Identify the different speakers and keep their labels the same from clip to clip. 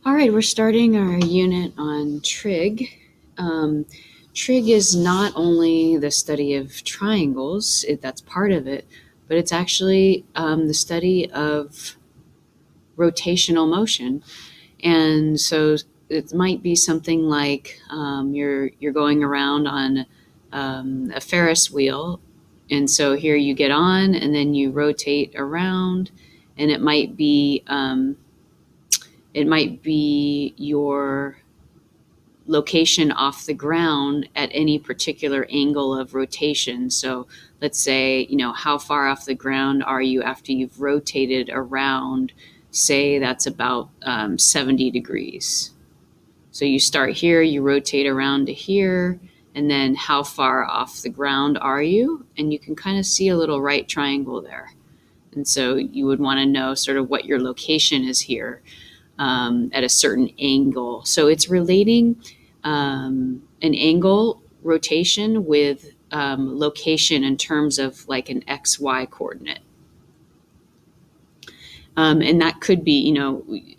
Speaker 1: All right, we're starting our unit on trig. Trig is not only the study of triangles, that's part of it, but it's actually the study of rotational motion. And so it might be something like you're going around on a Ferris wheel, and so here you get on, and then you rotate around, and it might be your location off the ground at any particular angle of rotation. So let's say, how far off the ground are you after you've rotated around? Say that's about 70 degrees. So you start here, you rotate around to here, and then how far off the ground are you? And you can kind of see a little right triangle there. And so you would want to know sort of what your location is here at a certain angle. So it's relating an angle rotation with location in terms of like an XY coordinate. And that could be,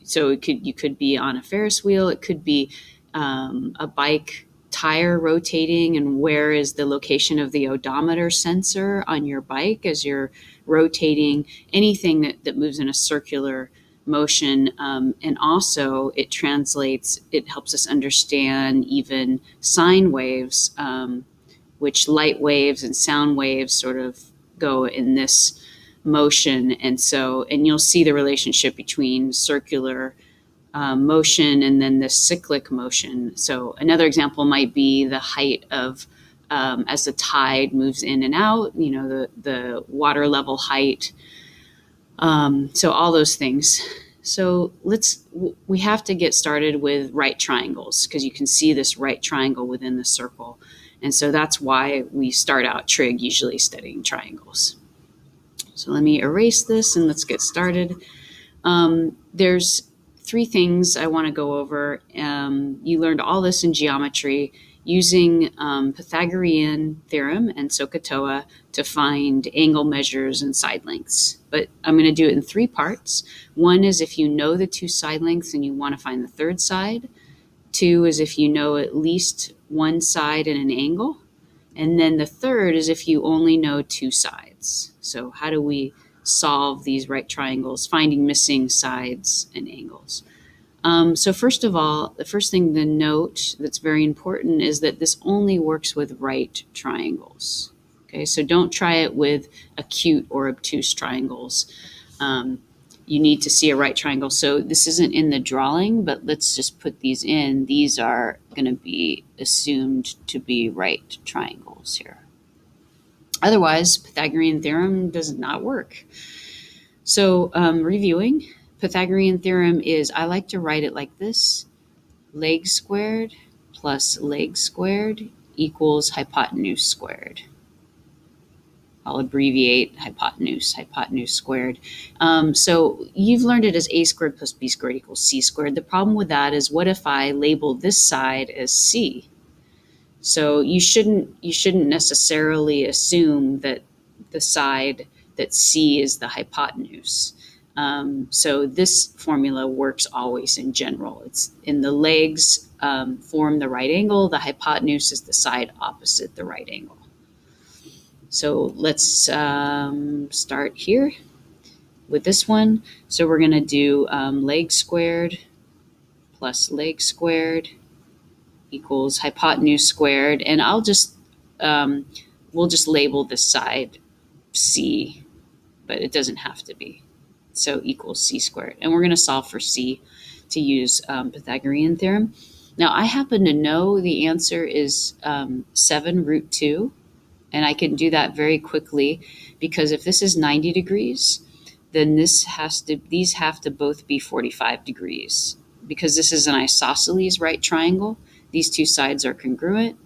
Speaker 1: so you could be on a Ferris wheel. It could be a bike tire rotating, and where is the location of the odometer sensor on your bike as you're rotating. Anything that moves in a circular motion. And also it helps us understand even sine waves, which light waves and sound waves sort of go in this motion. And you'll see the relationship between circular motion and then the cyclic motion. So another example might be the height of as the tide moves in and out, the water level height. So all those things. So we have to get started with right triangles, because you can see this right triangle within the circle. And so that's why we start out trig usually studying triangles. So let me erase this and let's get started. There's three things I want to go over. You learned all this in geometry using Pythagorean Theorem and SOHCAHTOA to find angle measures and side lengths. But I'm going to do it in three parts. One is if you know the two side lengths and you want to find the third side. Two is if you know at least one side and an angle. And then the third is if you only know two sides. So how do we solve these right triangles, finding missing sides and angles? So first of all, the first thing to note that's very important is that this only works with right triangles. Okay, so don't try it with acute or obtuse triangles. You need to see a right triangle. So this isn't in the drawing, but let's just put these in. These are going to be assumed to be right triangles here. Otherwise, Pythagorean theorem does not work. So reviewing, Pythagorean theorem is, I like to write it like this: leg squared plus leg squared equals hypotenuse squared. I'll abbreviate hypotenuse squared. So you've learned it as a squared plus b squared equals c squared. The problem with that is, what if I label this side as c? So you shouldn't necessarily assume that the side that c is the hypotenuse. So this formula works always in general. It's in the legs form the right angle. The hypotenuse is the side opposite the right angle. So let's start here with this one. So we're going to do leg squared plus leg squared equals hypotenuse squared. And I'll just, we'll just label this side c, but it doesn't have to be. So equals c squared. And we're going to solve for c to use Pythagorean theorem. Now I happen to know the answer is 7 root 2. And I can do that very quickly, because if this is 90 degrees, then these have to both be 45 degrees. Because this is an isosceles right triangle, these two sides are congruent.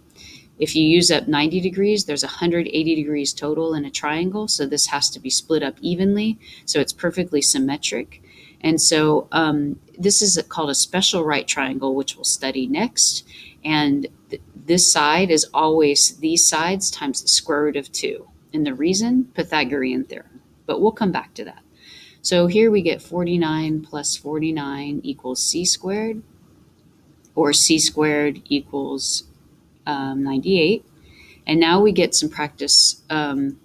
Speaker 1: If you use up 90 degrees, there's 180 degrees total in a triangle. So this has to be split up evenly. So it's perfectly symmetric. And so this is called a special right triangle, which we'll study next. And this side is always these sides times the square root of 2. And the reason, Pythagorean theorem. But we'll come back to that. So here we get 49 plus 49 equals c squared, or c squared equals 98. And now we get some practice in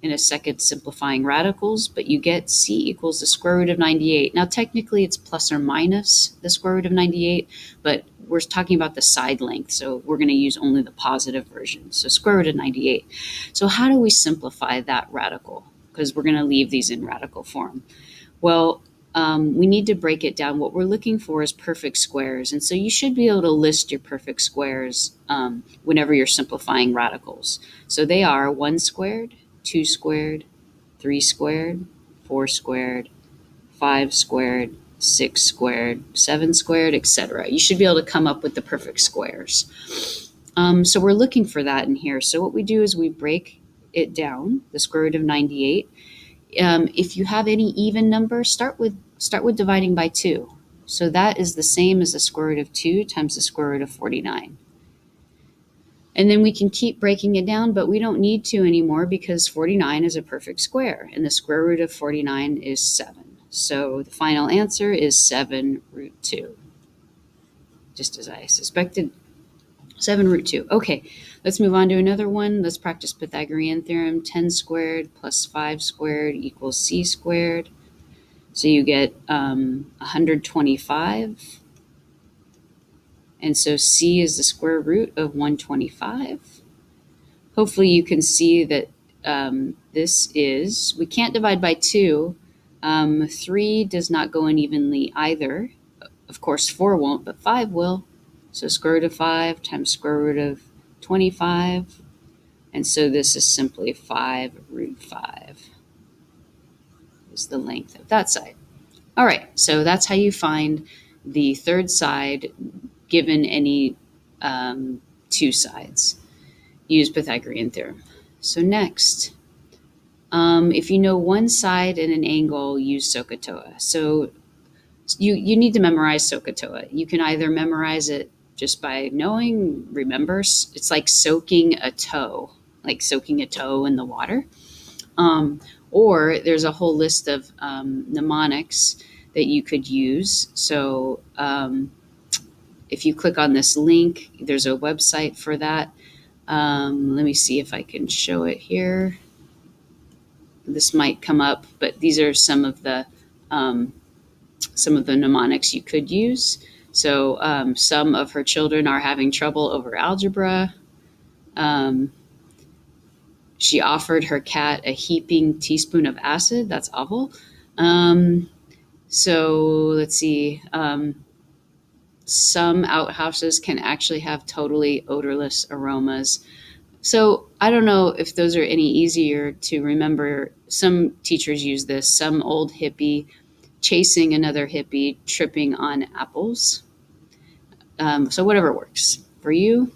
Speaker 1: a second simplifying radicals, but you get c equals the square root of 98. Now, technically, it's plus or minus the square root of 98, but we're talking about the side length, so we're going to use only the positive version. So square root of 98. So how do we simplify that radical? Because we're going to leave these in radical form. Well, we need to break it down. What we're looking for is perfect squares. And so you should be able to list your perfect squares whenever you're simplifying radicals. So they are 1 squared, 2 squared, 3 squared, 4 squared, 5 squared, 6 squared, 7 squared, etc. You should be able to come up with the perfect squares. So we're looking for that in here. So what we do is we break it down, the square root of 98. If you have any even number, start with dividing by 2. So that is the same as the square root of 2 times the square root of 49. And then we can keep breaking it down, but we don't need to anymore because 49 is a perfect square, and the square root of 49 is 7. So the final answer is 7 root 2. Just as I suspected, 7 root 2. Okay, let's move on to another one. Let's practice Pythagorean Theorem. 10 squared plus 5 squared equals c squared. So you get 125. And so c is the square root of 125. Hopefully you can see that this is, we can't divide by 2. 3 does not go in evenly either. Of course, 4 won't, but 5 will. So square root of 5 times square root of 25. And so this is simply 5 root 5 is the length of that side. All right, so that's how you find the third side given any 2 sides. Use Pythagorean theorem. So next, if you know one side and an angle, use SOHCAHTOA. So you need to memorize SOHCAHTOA. You can either memorize it just by knowing, remember, it's like soaking a toe in the water. Or there's a whole list of mnemonics that you could use. So if you click on this link, there's a website for that. Let me see if I can show it here. This might come up, but these are some of the mnemonics you could use. So some of her children are having trouble over algebra. She offered her cat a heaping teaspoon of acid. That's awful. So let's see. Some outhouses can actually have totally odorless aromas. So I don't know if those are any easier to remember. Some teachers use this. Some old hippie chasing another hippie, tripping on apples. So whatever works for you.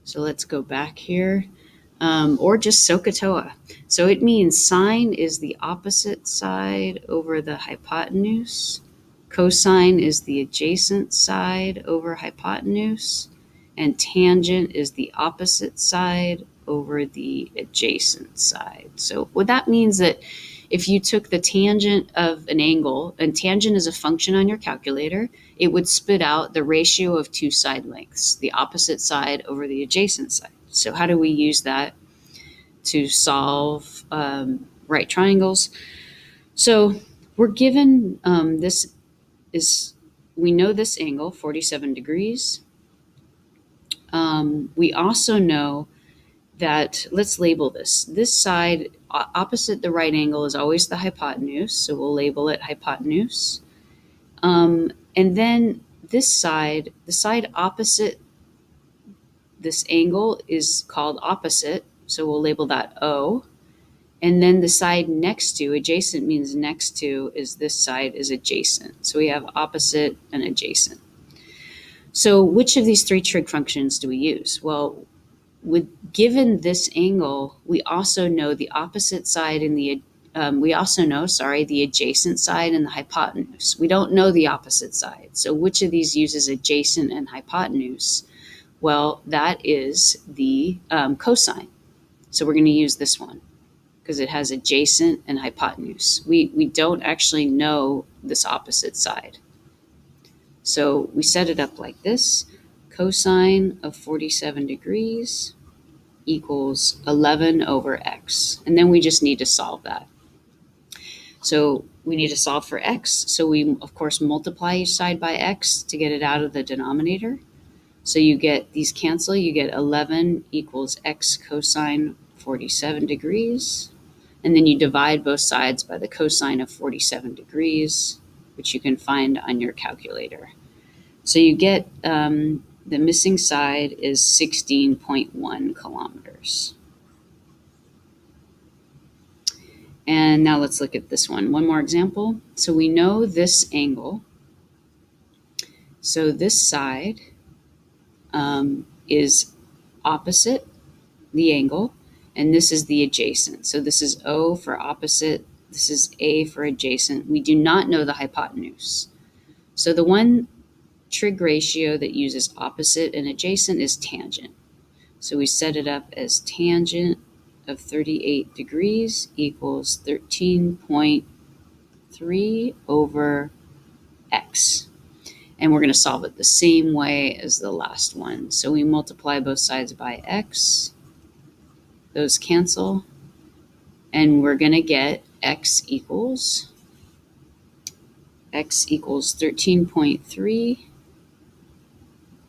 Speaker 1: So let's go back here. Or just SOHCAHTOA. So it means sine is the opposite side over the hypotenuse. Cosine is the adjacent side over hypotenuse. And tangent is the opposite side over the adjacent side. So what that means that if you took the tangent of an angle, and tangent is a function on your calculator, it would spit out the ratio of 2 side lengths, the opposite side over the adjacent side. So how do we use that to solve right triangles? So we're given we know this angle, 47 degrees. We also know that, let's label this. This side opposite the right angle is always the hypotenuse, so we'll label it hypotenuse. And then this side, the side opposite this angle is called opposite, so we'll label that O. And then the side next to, adjacent means next to, is this side is adjacent. So we have opposite and adjacent. So which of these 3 trig functions do we use? Well, given this angle, we also know the opposite side and the adjacent side and the hypotenuse. We don't know the opposite side. So which of these uses adjacent and hypotenuse? Well, that is the cosine. So we're going to use this one, because it has adjacent and hypotenuse. We don't actually know this opposite side. So we set it up like this. Cosine of 47 degrees equals 11 over x. And then we just need to solve that. So we need to solve for x. So we, of course, multiply each side by x to get it out of the denominator. So you get, these cancel, you get 11 equals x cosine 47 degrees. And then you divide both sides by the cosine of 47 degrees, which you can find on your calculator. So you get the missing side is 16.1 kilometers. And now let's look at this one. One more example. So we know this angle. So this side is opposite the angle, and this is the adjacent. So this is O for opposite. This is A for adjacent. We do not know the hypotenuse. So the one trig ratio that uses opposite and adjacent is tangent. So we set it up as tangent of 38 degrees equals 13.3 over x. And we're going to solve it the same way as the last one. So we multiply both sides by x. Those cancel. And we're going to get x equals 13.3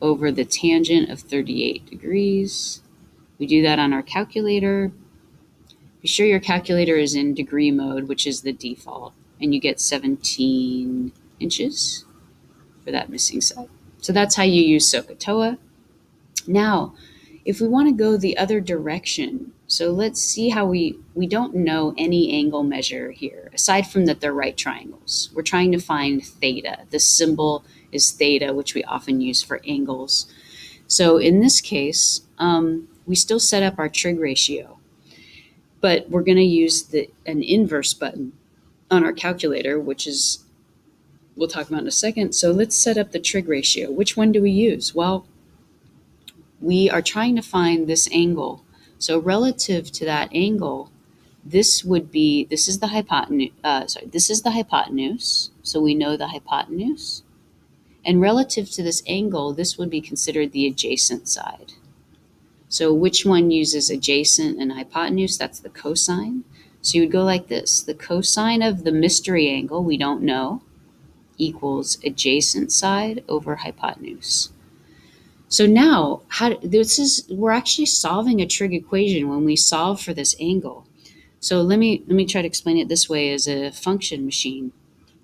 Speaker 1: over the tangent of 38 degrees. We do that on our calculator. Be sure your calculator is in degree mode, which is the default, and you get 17 inches for that missing side. So that's how you use SOHCAHTOA. Now, if we want to go the other direction, so let's see how we don't know any angle measure here, aside from that they're right triangles. We're trying to find theta. The symbol is theta, which we often use for angles. So in this case, we still set up our trig ratio, but we're going to use an inverse button on our calculator, which is, we'll talk about in a second. So let's set up the trig ratio. Which one do we use? Well, we are trying to find this angle. So relative to that angle, this is the hypotenuse. So we know the hypotenuse. And relative to this angle, this would be considered the adjacent side. So which one uses adjacent and hypotenuse? That's the cosine. So you would go like this. The cosine of the mystery angle, we don't know, equals adjacent side over hypotenuse. So now, we're actually solving a trig equation when we solve for this angle. So let me try to explain it this way as a function machine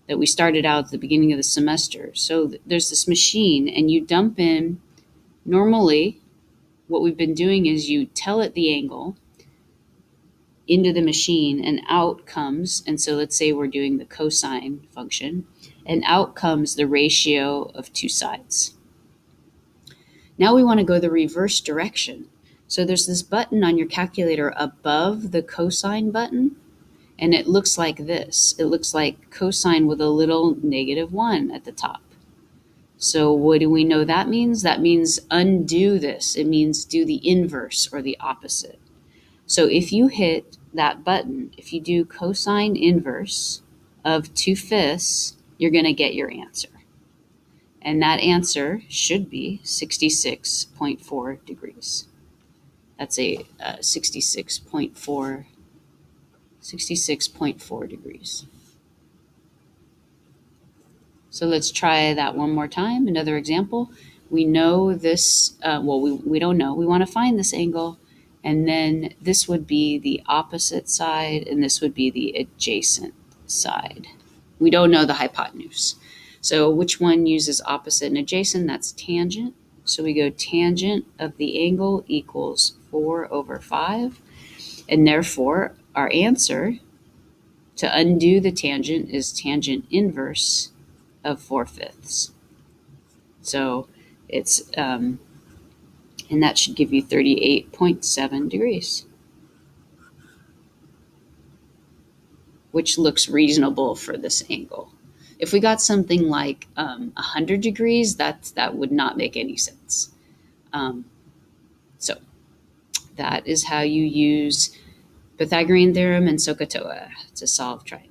Speaker 1: that we started out at the beginning of the semester. So there's this machine, and you dump in, normally what we've been doing is you tell it the angle into the machine, and out comes, and so let's say we're doing the cosine function, and out comes the ratio of two sides. Now we want to go the reverse direction. So there's this button on your calculator above the cosine button, and it looks like this. It looks like cosine with a little -1 at the top. So what do we know that means? That means undo this. It means do the inverse or the opposite. So if you hit that button, if you do cosine inverse of 2/5, you're going to get your answer. And that answer should be 66.4 degrees. That's a 66.4 degrees. So let's try that one more time. Another example. We know this, we don't know. We want to find this angle. And then this would be the opposite side, and this would be the adjacent side. We don't know the hypotenuse. So which one uses opposite and adjacent? That's tangent. So we go tangent of the angle equals 4 over 5. And therefore, our answer to undo the tangent is tangent inverse of 4/5. So it's, and that should give you 38.7 degrees, which looks reasonable for this angle. If we got something like 100 degrees, that would not make any sense. So that is how you use Pythagorean Theorem and SOHCAHTOA to solve triangles.